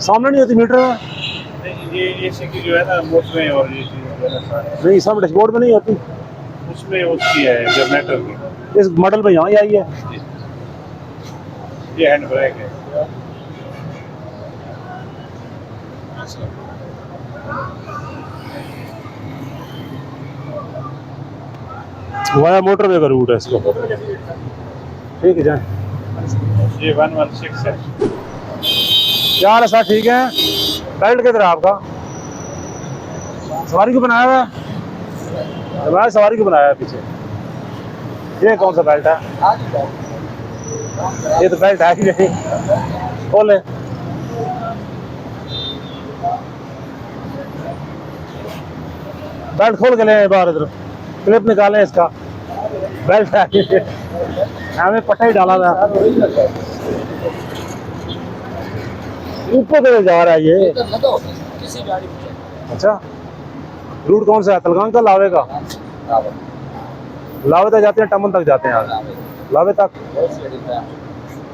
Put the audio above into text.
सामने नहीं होती मीटर में? ये की जो है ना उसमें, और ये चीज़ जो है ना नहीं, सब डैशबोर्ड में नहीं होती। उसमें उसकी है जनरेटर की। इस मॉडल में यहाँ ही आई है। ये हैंड ब्रेक है। वाया मोटरवे का रूट है इसको। ठीक है जाए। ये 116 है। क्या हाल है सर, ठीक है? बेल्ट किधर है आपका? सवारी को बनाया हुआ है? हमारे सवारी को बनाया है पीछे। ये कौन सा बेल्ट है? ये तो बेल्ट है ही नहीं। खोले। बेल्ट खोल के ले बाहर, इधर क्लिप निकालें इसका। बेल्ट है ही नहीं। हमें पट्टा ही डाला था। ऊपर तो जा रहा है ये। अच्छा, रूट कौन सा है? तलगांव का, लावे का? लावे तक जाते हैं, टमन तक जाते हैं। लावे तक